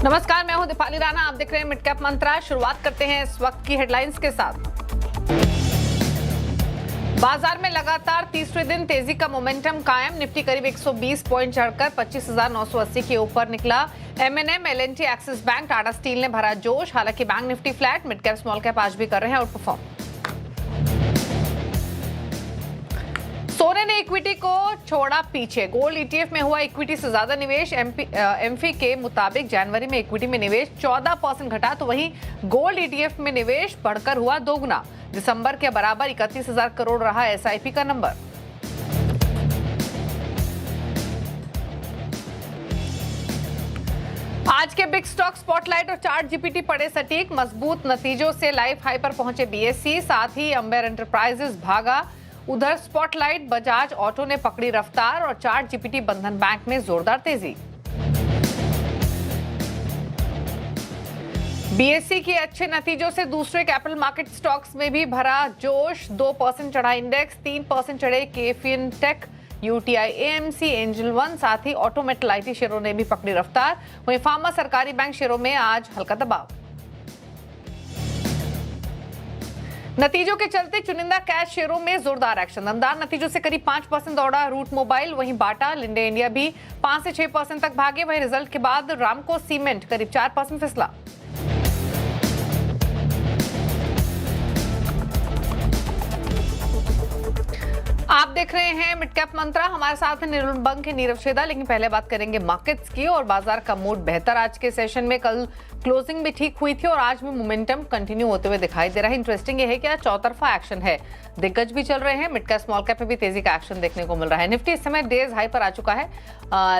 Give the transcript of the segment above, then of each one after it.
नमस्कार, मैं हूं दीपाली राणा। आप देख रहे हैं मिड कैप मंत्रा। शुरुआत करते हैं इस वक्त की हेडलाइंस के साथ। बाजार में लगातार तीसरे दिन तेजी का मोमेंटम कायम। निफ्टी करीब 120 पॉइंट चढ़कर 25,980 के ऊपर निकला। MNM, LNT, Axis bank, Tata steel ने भरा जोश। हालांकि bank Nifty flat, mid cap small cap आज भी कर रहे हैं आउट परफॉर्म। सोने ने इक्विटी को छोड़ा पीछे। गोल्ड ईटीएफ में हुआ इक्विटी से ज्यादा निवेश। एमफी के मुताबिक जनवरी में इक्विटी में निवेश 14% घटा, तो वहीं गोल्ड ईटीएफ में निवेश बढ़कर हुआ दोगुना। दिसंबर के बराबर 31,000 करोड़ रहा एसआईपी का नंबर। आज के बिग स्टॉक स्पॉटलाइट और चार्ट जीपीटी पड़े सटीक। मजबूत नतीजों से लाइफ हाई पर पहुंचे बीएसई, साथ ही अंबेर एंटरप्राइजेस भागा। उधर स्पॉटलाइट, बजाज ऑटो ने पकड़ी रफ्तार और चार्ट जीपीटी, बंधन बैंक में जोरदार तेजी। बीएसई के अच्छे नतीजों से दूसरे कैपिटल मार्केट स्टॉक्स में भी भरा जोश। 2% चढ़ा इंडेक्स, 3% चढ़े KFin Tech, UTI, AMC, Angel One, साथ ही ऑटो मेटल आईटी शेयरों ने भी पकड़ी रफ्तार। वहीं फार्मा, सरकारी बैंक शेयरों में आज हल्का दबाव। नतीजों के चलते चुनिंदा कैश शेयरों में जोरदार एक्शन। दमदार नतीजों से करीब 5% दौड़ा रूट मोबाइल। वहीं बाटा, लिंडे इंडिया भी 5 से 6% तक भागे। वहीं रिजल्ट के बाद रामको सीमेंट करीब 4% फिसला। आप देख रहे हैं मिड कैप मंत्रा। हमारे साथ है निर्मल बंग के नीरव छेदा। लेकिन पहले बात करेंगे मार्केट्स की, और बाजार का मूड बेहतर आज के सेशन में। कल क्लोजिंग भी ठीक हुई थी और आज भी मोमेंटम कंटिन्यू होते हुए दिखाई दे रहा है। इंटरेस्टिंग ये है कि आज चौतरफा एक्शन है। दिग्गज भी चल रहे हैं। मिड कैप स्मॉल कैप पे भी तेजी का एक्शन देखने को मिल रहा है। निफ्टी इस समय डेज हाई पर आ चुका है।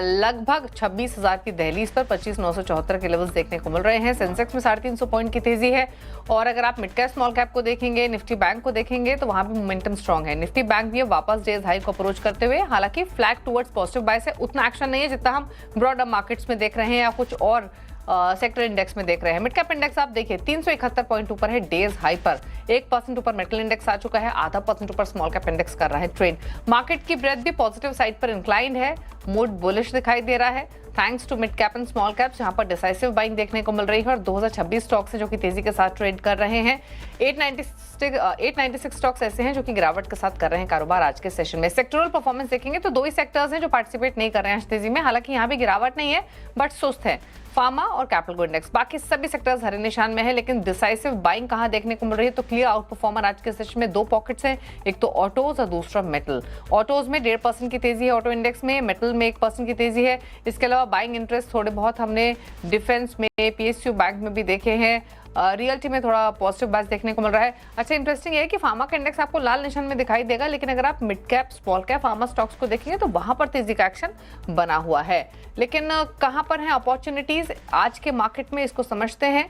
लगभग 26,000 की दहलीज पर 25,974 के लेवल्स देखने को मिल रहे हैं। सेंसेक्स में 350 पॉइंट की तेजी है। और अगर आप मिड कैप स्मॉल कैप को देखेंगे, निफ्टी बैंक को देखेंगे, तो वहां भी मोमेंटम स्ट्रॉन्ग है। निफ्टी बैंक भी वापस डेज हाई को अप्रोच करते हुए, हालांकि फ्लैग टुवर्ड्स पॉजिटिव बाय से उतना एक्शन नहीं है जितना हम ब्रॉडर मार्केट्स में देख रहे हैं या कुछ और सेक्टर इंडेक्स में देख रहे हैं। मिड कैप इंडेक्स आप देखिए 371 पॉइंट ऊपर है डेज हाई पर। 1% ऊपर मेटल इंडेक्स आ चुका है। 0.5% ऊपर स्मॉल कैप इंडेक्स कर रहा है ट्रेड। मार्केट की ब्रेथ भी पॉजिटिव साइड पर इंक्लाइंड है। मूड बुलिश दिखाई दे रहा है thanks to mid cap and small caps, जहां पर डिसाइसिव बाइंग देखने को मिल रही है। और 2026 स्टॉक्स हैं जो कि तेजी के साथ ट्रेड कर रहे हैं। 896 स्टॉक्स ऐसे हैं जो कि गिरावट के साथ कर रहे हैं कारोबार आज के सेशन में। सेक्टरल परफॉर्मेंस देखेंगे तो 2 ही सेक्टर्स हैं जो पार्टिसिपेट नहीं कर रहे हैं आज तेजी में। हालांकि यहाँ भी गिरावट नहीं है, बट सुस्त है। फार्मा और कैपिटल गुड इंडेक्स, बाकी सभी सेक्टर्स हरे निशान में है। लेकिन डिसाइसिव बाइंग कहां देखने को मिल रही है, तो क्लियर आउट परफॉर्मर आज के सेशन में 2 पॉकेट्स हैं। एक तो ऑटोज और दूसरा मेटल। ऑटोज में 1.5% की तेजी है ऑटो इंडेक्स में। मेटल में 1% की तेजी है। इसके अलावा बाइंग इंटरेस्ट थोड़े बहुत हमने डिफेंस में, पीएसयू बैंक में भी देखे हैं। रियल्टी में थोड़ा पॉजिटिव बाइस देखने को मिल रहा है। अच्छा, इंटरेस्टिंग है कि फार्मा का इंडेक्स आपको लाल निशान में दिखाई देगा, लेकिन अगर आप mid cap small cap pharma stocks को देखेंगे तो वहां पर तेजी का एक्शन बना हुआ है। लेकिन कहां पर है अपॉर्चुनिटीज आज के मार्केट में, इसको समझते हैं।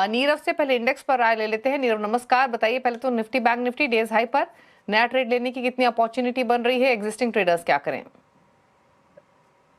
नीरव से पहले इंडेक्स पर राय ले लेते हैं। नीरव नमस्कार, बताइए पहले तो Nifty bank Nifty days high पर नया ट्रेड लेने की कितनी अपॉर्चुनिटी बन रही है, एग्जिस्टिंग ट्रेडर्स क्या करें?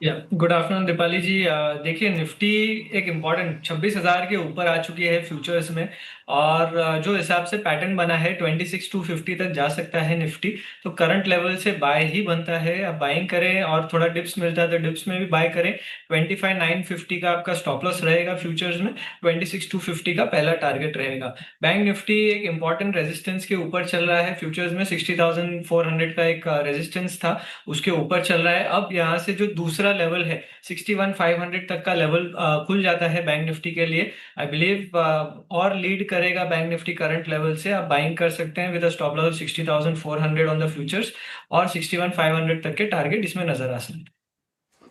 गुड आफ्टरनून दीपाली जी। देखिए, निफ्टी एक इम्पॉर्टेंट 26,000 के ऊपर आ चुकी है फ्यूचर्स में। और जो हिसाब से पैटर्न बना है 26,250 तक जा सकता है निफ्टी। तो करंट लेवल से बाय ही बनता है। आप बाइंग करें और थोड़ा डिप्स मिलता है तो डिप्स में भी बाय करें। 25,950 का आपका स्टॉप लॉस रहेगा फ्यूचर्स में। 26,250 का पहला टारगेट रहेगा। बैंक निफ्टी एक इम्पॉर्टेंट रेजिस्टेंस के ऊपर चल रहा है फ्यूचर्स में। 60,400 का एक रेजिस्टेंस था, उसके ऊपर चल रहा है। अब यहाँ से जो दूसरा लेवल है 61,500 तक का लेवल खुल जाता है बैंक निफ्टी के लिए। आई बिलीव और लीड करेगा बैंक निफ्टी करंट लेवल से। आप बाइंग कर सकते हैं with a stop loss 60,400 on the futures, और 61,500 तक के टारगेट इसमें नजर आ सकते हैं।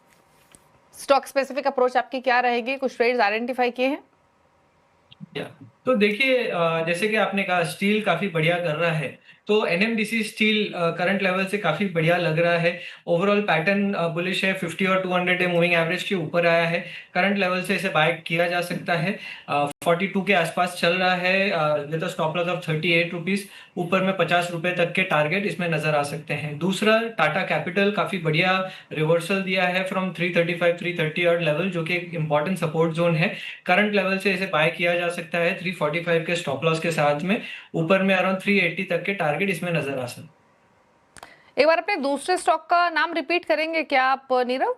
स्टॉक स्पेसिफिक अप्रोच आपकी क्या रहेगी? कुछ ट्रेड्स आइडेंटिफाई किए हैं? तो देखिए, जैसे कि आपने कहा स्टील काफी बढ़िया कर रहा है, तो एनएमडीसी स्टील करंट लेवल से काफी बढ़िया लग रहा है। ओवरऑल पैटर्न बुलिश है। 50 और 200 डे मूविंग एवरेज के ऊपर आया है। करंट लेवल से इसे बाय किया जा सकता है। 42 के आसपास चल रहा है with stop loss of 38 rupees. ऊपर में 50 रुपए तक के टारगेट इसमें नजर आ सकते हैं। दूसरा, टाटा कैपिटल काफी बढ़िया रिवर्सल दिया है फ्रॉम 335 330 और लेवल, जो कि एक इंपॉर्टेंट सपोर्ट जोन है। करंट लेवल से इसे बाय किया जा सकता है 345 के स्टॉप लॉस के साथ में। ऊपर में अराउंड 380 तक के टारगेट इसमें नजर आ सकते। एक बार अपने दूसरे स्टॉक का नाम रिपीट करेंगे क्या आप नीरव?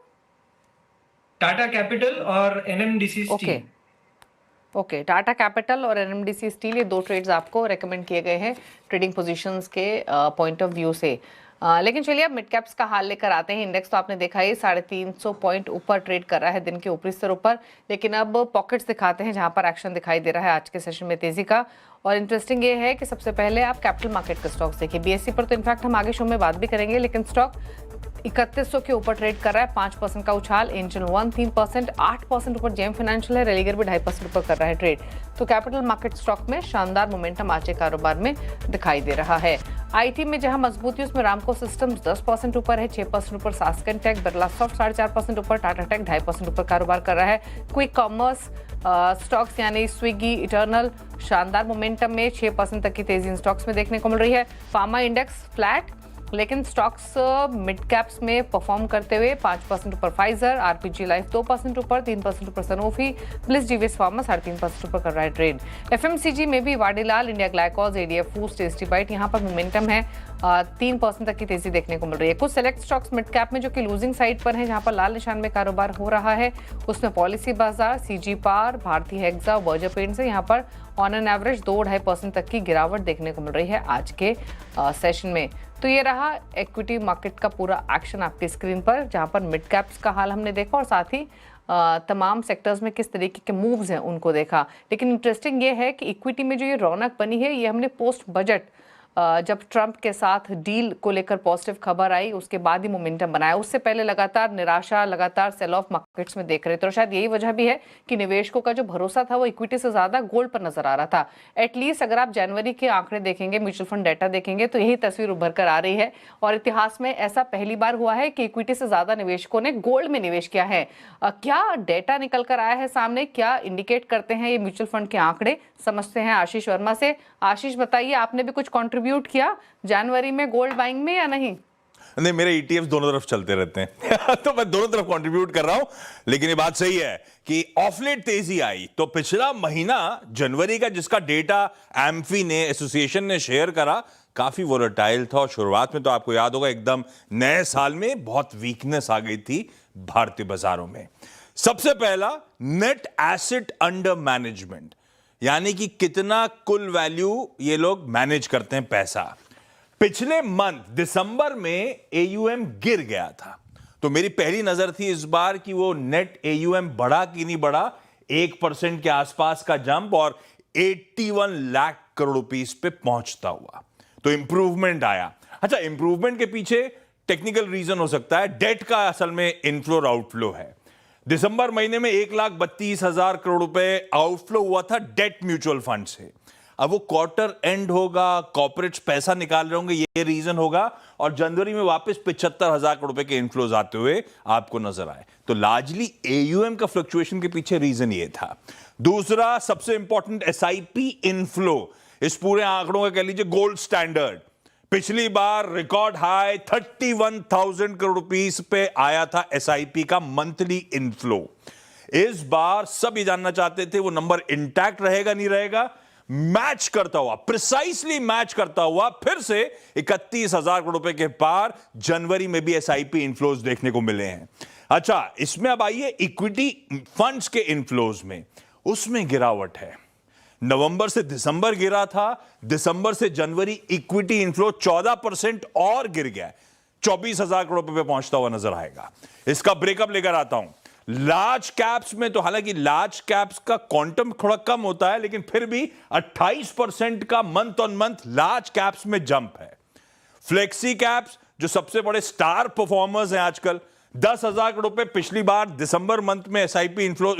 टाटा कैपिटल और NMDC steel. Okay, Tata capital और एनएमडीसी स्टील, ये दो ट्रेड्स आपको रेकमेंड किए गए हैं ट्रेडिंग पोजीशंस के पॉइंट ऑफ व्यू से। लेकिन चलिए अब मिड कैप्स का हाल लेकर आते हैं। इंडेक्स तो आपने देखा ही 350 पॉइंट ऊपर ट्रेड कर रहा है दिन के ऊपरी स्तर ऊपर, लेकिन अब पॉकेट्स दिखाते हैं जहां पर एक्शन दिखाई दे रहा है आज के सेशन में तेजी का। और इंटरेस्टिंग ये है कि सबसे पहले आप कैपिटल मार्केट के स्टॉक्स देखिए। बीएसई पर तो इनफैक्ट हम आगे शो में बात भी करेंगे, लेकिन स्टॉक 3100 के ऊपर ट्रेड कर रहा है, 5% का उछाल। एंजल वन 3%, 8% ऊपर जेम फाइनेंशियल है, रेलिगर भी 2.5% ऊपर कर रहा है ट्रेड। तो कैपिटल मार्केट स्टॉक में शानदार मोमेंटम आज के कारोबार में दिखाई दे रहा है। आईटी में जहां मजबूती उसमें रामको सिस्टम्स 10% ऊपर है, 6% ऊपर सास्केन टेक, बिरला सॉफ्ट 4.5% ऊपर, टाटा टेक 2.5% ऊपर कारोबार कर रहा है। क्विक कॉमर्स स्टॉक्स यानी स्विगी, इटर्नल शानदार मोमेंटम में 6% तक की तेजी इन स्टॉक्स में देखने को मिल रही है। फार्मा इंडेक्स फ्लैट, लेकिन स्टॉक्स मिड कैप्स में परफॉर्म करते हुए 5% ऊपर फाइजर, आरपीजी लाइफ 2% ऊपर, 3% ऊपर सनोफी, ब्लिस जीवीएस फार्मा 3.5% ऊपर कर रहा है ट्रेड। एफएमसीजी में भी Vadilal, India Glycols, ADF Foods, Tasty Bite, यहाँ पर मोमेंटम है 3% तक की तेजी देखने को मिल रही है। कुछ सेलेक्ट स्टॉक्स मिड कैप में जो कि लूजिंग साइड पर हैं, जहां पर लाल निशान में कारोबार हो रहा है, उसमें पॉलिसी बाजार, सीजी पार, भारतीय हेक्सा, बर्जर पेंट्स है, यहाँ पर ऑन एन एवरेज 2-2.5% तक की गिरावट देखने को मिल रही है आज के सेशन में। तो ये रहा इक्विटी मार्केट का पूरा एक्शन आपकी स्क्रीन पर, जहां पर मिड कैप्स का हाल हमने देखा और साथ ही तमाम सेक्टर्स में किस तरीके के मूव्स हैं उनको देखा। लेकिन इंटरेस्टिंग ये है कि इक्विटी में जो ये रौनक बनी है, ये हमने पोस्ट बजट जब ट्रंप के साथ डील को लेकर पॉजिटिव खबर आई उसके बाद ही मोमेंटम बनाया। उससे पहले लगातार निराशा, लगातार सेल ऑफ मार्केट्स में देख रहे थे और शायद यही वजह भी है कि निवेशकों का जो भरोसा था वो इक्विटी से ज्यादा गोल्ड पर नजर आ रहा था। एटलीस्ट अगर आप जनवरी के आंकड़े देखेंगे, म्यूचुअल फंड डाटा देखेंगे, तो यही तस्वीर उभर कर आ रही है। और इतिहास में ऐसा पहली बार हुआ है कि इक्विटी से ज्यादा निवेशकों ने गोल्ड में निवेश किया है। क्या डेटा निकल कर आया है सामने, क्या इंडिकेट करते हैं ये म्यूचुअल फंड के आंकड़े, समझते हैं आशीष वर्मा से। आशीष बताइए, आपने भी कुछ कंट्रीब्यूट किया जनवरी में गोल्ड बाइंग में या नहीं? नहीं, मेरे ईटीएफ्स दोनों तरफ चलते रहते हैं तो मैं दोनों तरफ कंट्रीब्यूट कर रहा हूं। लेकिन ये बात सही है कि ऑफलेट तेजी आई तो पिछला महीना जनवरी का जिसका डेटा एम्फी ने, एसोसिएशन ने शेयर करा, काफी वोलेटाइल था। और शुरुआत में तो आपको याद होगा एकदम नए साल में बहुत वीकनेस आ गई थी भारतीय बाजारों में। सबसे पहला नेट एसेट अंडर मैनेजमेंट, यानी कि कितना कुल वैल्यू ये लोग मैनेज करते हैं पैसा। पिछले मंथ दिसंबर में एयूएम गिर गया था, तो मेरी पहली नजर थी इस बार कि वो नेट एयूएम बढ़ा कि नहीं बढ़ा। 1% के आसपास का जंप और 81 लाख करोड़ रुपीस पे पहुंचता हुआ, तो इंप्रूवमेंट आया। अच्छा, इंप्रूवमेंट के पीछे टेक्निकल रीजन हो सकता है, डेट का असल में इनफ्लो और आउटफ्लो है। दिसंबर महीने में 1,32,000 करोड़ रुपए आउटफ्लो हुआ था डेट म्यूचुअल फंड से। अब वो क्वार्टर एंड होगा, कॉर्पोरेट्स पैसा निकाल रहे होंगे, ये रीजन होगा। और जनवरी में वापस 75,000 करोड़ रुपए के इनफ्लोज आते हुए आपको नजर आए। तो लार्जली एयूएम का फ्लक्चुएशन के पीछे रीजन ये था। दूसरा सबसे इंपॉर्टेंट एसआईपी इनफ्लो, इस पूरे आंकड़ों का कह लीजिए गोल्ड स्टैंडर्ड। पिछली बार रिकॉर्ड हाई 31,000 करोड़ रुपीस पे आया था एसआईपी का मंथली इनफ्लो। इस बार सब ये जानना चाहते थे वो नंबर इंटैक्ट रहेगा नहीं रहेगा। मैच करता हुआ, प्रिसाइसली मैच करता हुआ, फिर से 31,000 करोड़ रुपए के पार जनवरी में भी एसआईपी इनफ्लोज देखने को मिले हैं। अच्छा, इसमें अब आइए इक्विटी फंड्स के इनफ्लोज में, उसमें गिरावट है। नवंबर से दिसंबर गिरा था, दिसंबर से जनवरी इक्विटी इनफ्लो 14% और गिर गया, 24,000 करोड़ रुपए पे पहुंचता हुआ नजर आएगा। इसका ब्रेकअप लेकर आता हूं। लार्ज कैप्स में तो हालांकि लार्ज कैप्स का क्वांटम थोड़ा कम होता है, लेकिन फिर भी 28% का month on month large caps में जंप है। फ्लेक्सी कैप्स जो सबसे बड़े स्टार परफॉर्मर्स हैं आजकल, 10,000 करोड़ रुपए पिछली बार दिसंबर मंथ में एसआईपी इनफ्लो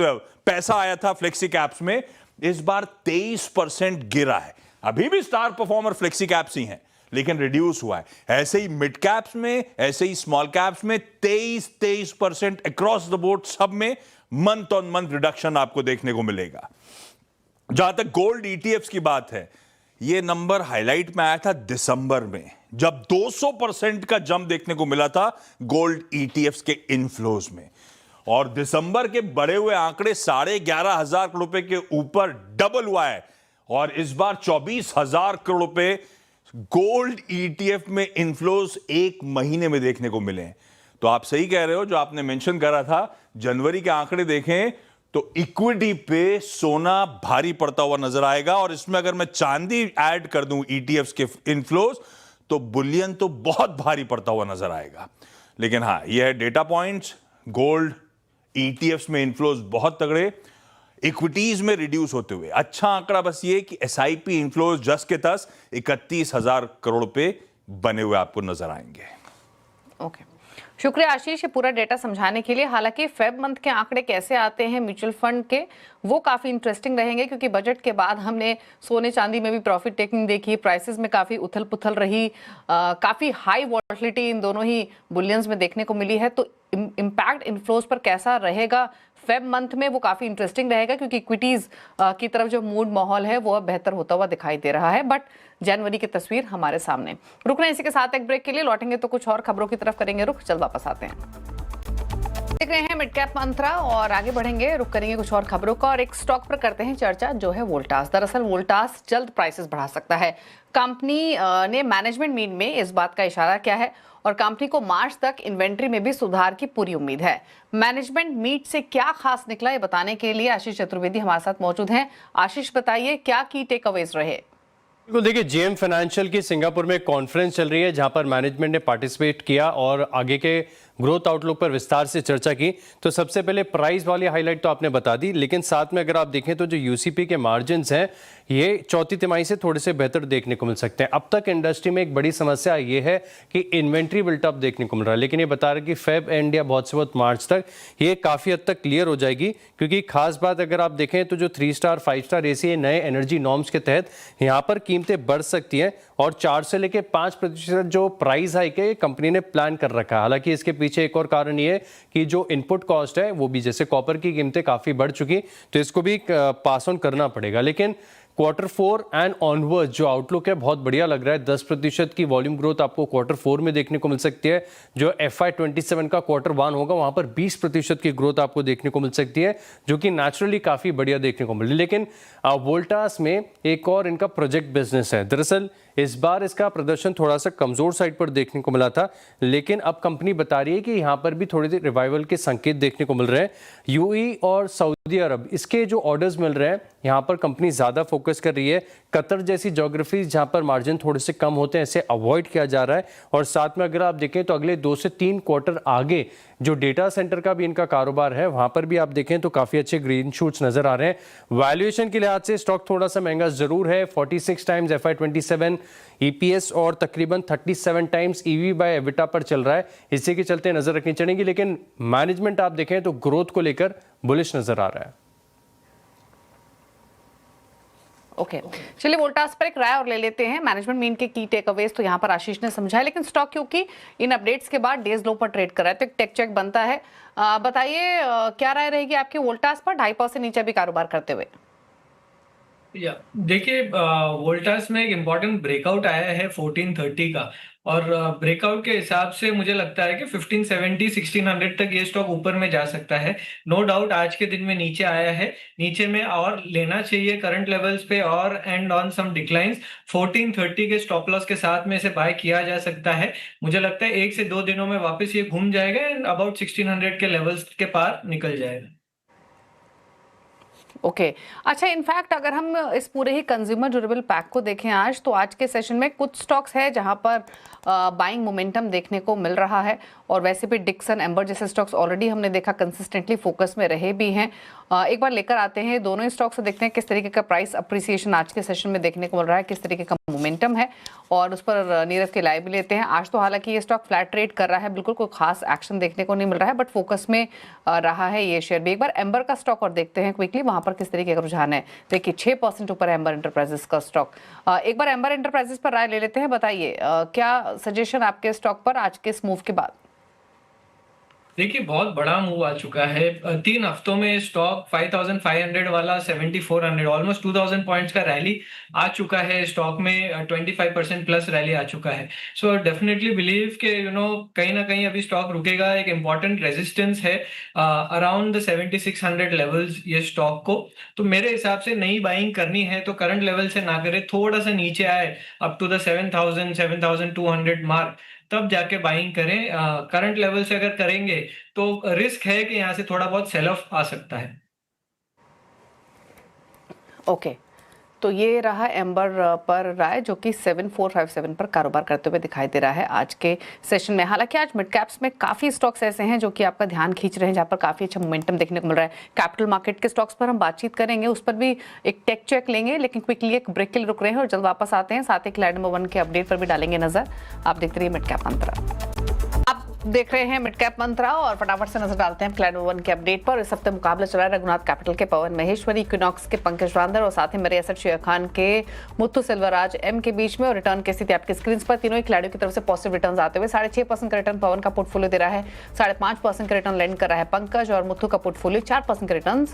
पैसा आया था फ्लेक्सी कैप्स में, इस बार 23% गिरा है। अभी भी स्टार परफॉर्मर फ्लेक्सी कैप्स ही हैं, लेकिन रिड्यूस हुआ है। ऐसे ही मिड कैप्स में, ऐसे ही स्मॉल कैप्स में 23% अक्रॉस द बोर्ड सब में मंथ ऑन मंथ रिडक्शन आपको देखने को मिलेगा। जहां तक गोल्ड ईटीएफ्स की बात है, यह नंबर हाईलाइट में आया था दिसंबर में, जब 200% का जंप देखने को मिला था गोल्ड ईटीएफ्स के इनफ्लोज में। और दिसंबर के बढ़े हुए आंकड़े 11,500 करोड़ रुपए के ऊपर डबल हुआ है और इस बार 24,000 करोड़ रुपए गोल्ड ईटीएफ में इनफ्लोज एक महीने में देखने को मिले हैं। तो आप सही कह रहे हो, जो आपने मेंशन करा था, जनवरी के आंकड़े देखें तो इक्विटी पे सोना भारी पड़ता हुआ नजर आएगा, और इसमें अगर मैं चांदी ऐड कर दूं ईटीएफ्स के इनफ्लोज तो बुलियन तो बहुत भारी पड़ता हुआ नजर आएगा। लेकिन हाँ, यह है डेटा पॉइंट्स, गोल्ड, ईटीएफ्स में इनफ्लोज बहुत तगड़े, इक्विटीज में रिड्यूस होते हुए। अच्छा आंकड़ा बस ये कि एसआईपी इनफ्लोज जस के तस 31,000 करोड़ पे बने हुए आपको नजर आएंगे। ओके, शुक्रिया आशीष ये पूरा डेटा समझाने के लिए। हालांकि फेब मंथ के आंकड़े कैसे आते हैं म्यूचुअल फंड के, वो काफी इंटरेस्टिंग रहेंगे, क्योंकि बजट के बाद हमने सोने चांदी में भी प्रॉफिट टेकिंग देखी, प्राइसेस में काफी उथल पुथल रही, काफी हाई वॉलेटिलिटी इन दोनों ही बुलियंस में देखने को मिली है। तो इम्पैक्ट इनफ्लोज पर कैसा रहेगा फेब मंथ में, वो काफी इंटरेस्टिंग रहेगा, क्योंकि इक्विटीज की तरफ जो मूड माहौल है वो अब बेहतर होता हुआ दिखाई दे रहा है। बट जनवरी की तस्वीर हमारे सामने। रुकना इसी के साथ एक ब्रेक के लिए, लौटेंगे तो कुछ और खबरों की तरफ करेंगे रुख, जल्द वापस आते हैं। देख रहे हैं मिड कैप मंत्रा और आगे बढ़ेंगे, रुक करेंगे कुछ और खबरों का, और एक स्टॉक पर करते हैं चर्चा जो है वोल्टास। दरअसल वोल्टास जल्द प्राइसेस बढ़ा सकता है। कंपनी ने मैनेजमेंट मीट में इस बात का इशारा किया है, और कंपनी को मार्च तक इन्वेंट्री में भी सुधार की पूरी उम्मीद है। मैनेजमेंट मीट से क्या खास निकला, ये बताने के लिए आशीष चतुर्वेदी हमारे साथ मौजूद हैं। आशीष, बताइए क्या की टेक अवेज रहे? बिल्कुल, देखिए जेएम फाइनेंशियल की सिंगापुर में कॉन्फ्रेंस चल रही है, जहां पर मैनेजमेंट ने पार्टिसिपेट किया और आगे के ग्रोथ आउटलुक पर विस्तार से चर्चा की। तो सबसे पहले प्राइस वाली हाईलाइट तो आपने बता दी, लेकिन साथ में अगर आप देखें तो जो यूसीपी के मार्जिन्स हैं ये चौथी तिमाही से थोड़े से बेहतर देखने को मिल सकते हैं। अब तक इंडस्ट्री में एक बड़ी समस्या ये है कि इन्वेंट्री बिल्टअप देखने को मिल रहा है, लेकिन ये बता रहा है कि फेब एंड या बहुत से बहुत मार्च तक ये काफ़ी हद तक क्लियर हो जाएगी। क्योंकि खास बात अगर आप देखें तो जो 3 स्टार 5 स्टार एसी नए एनर्जी नॉर्म्स के तहत यहाँ पर कीमतें बढ़ सकती हैं, और 4 से लेकर 5% जो प्राइस हाइक है कंपनी ने प्लान कर रखा है। हालांकि इसके पीछे एक और कारण ये है कि जो इनपुट कॉस्ट है वो भी, जैसे कॉपर की कीमतें काफ़ी बढ़ चुकी, तो इसको भी पास ऑन करना पड़ेगा। लेकिन Q4 एंड ऑनवर्ड जो आउटलुक है बहुत बढ़िया लग रहा है। 10% की वॉल्यूम ग्रोथ आपको Q4 में देखने को मिल सकती है। जो FY27 का Q1 होगा वहां पर 20% की ग्रोथ आपको देखने को मिल सकती है, जो कि नेचुरली काफ़ी बढ़िया देखने को मिली। लेकिन वोल्टास में एक और इनका प्रोजेक्ट बिजनेस है। दरअसल इस बार इसका प्रदर्शन थोड़ा सा कमजोर साइड पर देखने को मिला था, लेकिन अब कंपनी बता रही है कि यहाँ पर भी थोड़ी सी रिवाइवल के संकेत देखने को मिल रहे हैं। यूएई और सऊदी अरब इसके जो ऑर्डर्स मिल रहे हैं यहाँ पर कंपनी ज़्यादा फोकस कर रही है। कतर जैसी ज्योग्राफीज जहाँ पर मार्जिन थोड़े से कम होते हैं इसे अवॉइड किया जा रहा है। और साथ में अगर आप देखें तो अगले 2 से 3 क्वार्टर आगे जो डेटा सेंटर का भी इनका कारोबार है वहाँ पर भी आप देखें तो काफ़ी अच्छे ग्रीन शूट्स नज़र आ रहे हैं। वैल्यूएशन के लिहाज से स्टॉक थोड़ा सा महंगा ज़रूर है, 46 टाइम्स FY27 EPS और तकरीबन 37 टाइम्स EV बाय एबिटा पर चल रहा है। इसी के चलते नज़र रखनी चाहिए, लेकिन मैनेजमेंट आप देखें तो ग्रोथ को लेकर बुलिश नज़र आ रहा है। ओके, चलिए वोल्टास पर एक राय और ले लेते हैं। मैनेजमेंट मीट के की टेक अवेज तो यहाँ पर आशीष ने समझाया, लेकिन स्टॉक क्योंकि इन अपडेट्स के बाद डेज लो पर ट्रेड कर रहा है तो एक टेक चेक बनता है। बताइए क्या राय रहेगी आपकी वोल्टास पर 2.5% से नीचे भी कारोबार करते हुए? देखिए वोल्टास में एक इम्पॉर्टेंट ब्रेकआउट आया है 1430 का, और ब्रेकआउट के हिसाब से मुझे लगता है कि 1570 1600 तक ये स्टॉक ऊपर में जा सकता है। नो डाउट आज के दिन में नीचे आया है, नीचे में और लेना चाहिए करंट लेवल्स पे, और एंड ऑन सम डिक्लाइंस 1430 के स्टॉप लॉस के साथ में इसे बाय किया जा सकता है। मुझे लगता है 1 से 2 दिनों में वापस ये घूम जाएगा एंड अबाउट 1600 के लेवल्स के पार निकल जाएगा। ओके, अच्छा, इनफैक्ट अगर हम इस पूरे ही कंज्यूमर ड्यूरेबल पैक को देखें आज, तो आज के सेशन में कुछ स्टॉक्स है जहां पर बाइंग मोमेंटम देखने को मिल रहा है, और वैसे भी डिक्सन एम्बर जैसे स्टॉक्स ऑलरेडी हमने देखा कंसिस्टेंटली फोकस में रहे भी हैं। एक बार लेकर आते हैं दोनों ही स्टॉक्स से, देखते हैं किस तरीके का प्राइस अप्रिसिएशन आज के सेशन में देखने को मिल रहा है, किस तरीके का मोमेंटम है, और उस पर नीरव की राय भी लेते हैं। आज तो हालांकि ये स्टॉक फ्लैट ट्रेड कर रहा है, बिल्कुल कोई खास एक्शन देखने को नहीं मिल रहा है, बट फोकस में रहा है ये शेयर भी। एक बार एम्बर का स्टॉक और देखते हैं क्विकली, वहां पर किस तरीके का रुझान है। देखिए 6% ऊपर एम्बर एंटरप्राइजेस का स्टॉक। एक बार एम्बर एंटरप्राइजेस पर राय ले लेते हैं। बताइए क्या सजेशन आपके स्टॉक पर आज के इस मूव के बाद? देखिए बहुत बड़ा मूव आ चुका है। 3 हफ्तों में स्टॉक 5500 वाला 7400 ऑलमोस्ट 2000 पॉइंट्स का रैली आ चुका है। स्टॉक में 25% प्लस रैली आ चुका है। सो डेफिनेटली बिलीव के कहीं ना कहीं अभी स्टॉक रुकेगा। एक इम्पॉर्टेंट रेजिस्टेंस है अराउंड द 7600 लेवल्स ये स्टॉक को। तो मेरे हिसाब से नई बाइंग करनी है तो करंट लेवल से ना करे, थोड़ा सा नीचे आए अप टू द 7000 7200 मार्क, तब जाके बाइंग करें। करंट लेवल से अगर करेंगे तो रिस्क है कि यहाँ से थोड़ा बहुत सेल ऑफ आ सकता है। ओके, तो ये रहा एम्बर पर राय जो कि 7457 पर कारोबार करते हुए दिखाई दे रहा है आज के सेशन में। हालांकि आज मिड कैप्स में काफ़ी स्टॉक्स ऐसे हैं जो कि आपका ध्यान खींच रहे हैं, जहां पर काफ़ी अच्छा मोमेंटम देखने को मिल रहा है। कैपिटल मार्केट के स्टॉक्स पर हम बातचीत करेंगे, उस पर भी एक टेक चेक लेंगे, लेकिन क्विकली एक ब्रेक के लिए रुक रहे हैं और जल्द वापस आते हैं। साथ ही क्लाइड नंबर 1 के अपडेट पर भी डालेंगे नजर। आप देखते रहिए मिड कैप मंत्रा। आप देख रहे हैं मिड कैप मंत्रा और फटाफट से नजर डालते हैं क्लाइड नंबर 1 के अपडेट पर। इस हफ्ते मुकाबला चला है रघुनाथ कैपिटल के पवन महेश्वरी, इक्विनॉक्स के पंकज रांधर और साथ ही मेरे एसेट शेयर खान के मुत्थु सिल्वराज एम के बीच में। और रिटर्न की स्थिति आपकी स्क्रीन पर, तीनों ही खिलाड़ियों की तरफ से पॉजिटिव रिटर्न आते हुए 6.5% का रिटर्न पवन का पोर्टफोलियो दे रहा है, 5.5% का रिटर्न लैंड कर रहा है पंकज, और मुत्थु का पोर्टफोलियो 4% का रिटर्न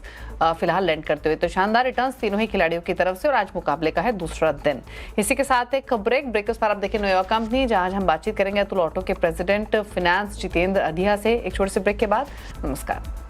फिलहाल लैंड करते हुए। तो शानदार रिटर्न तीनों ही खिलाड़ियों की तरफ से, और आज मुकाबले का है दूसरा दिन। इसी के साथ एक ब्रेक पर आप देखिए नोएवा कंपनी, जहां हम बातचीत करेंगे अतुल ऑटो के प्रेसिडेंट फाइनेंस जितेंद्र अधिया से एक छोटे से ब्रेक के बाद। नमस्कार।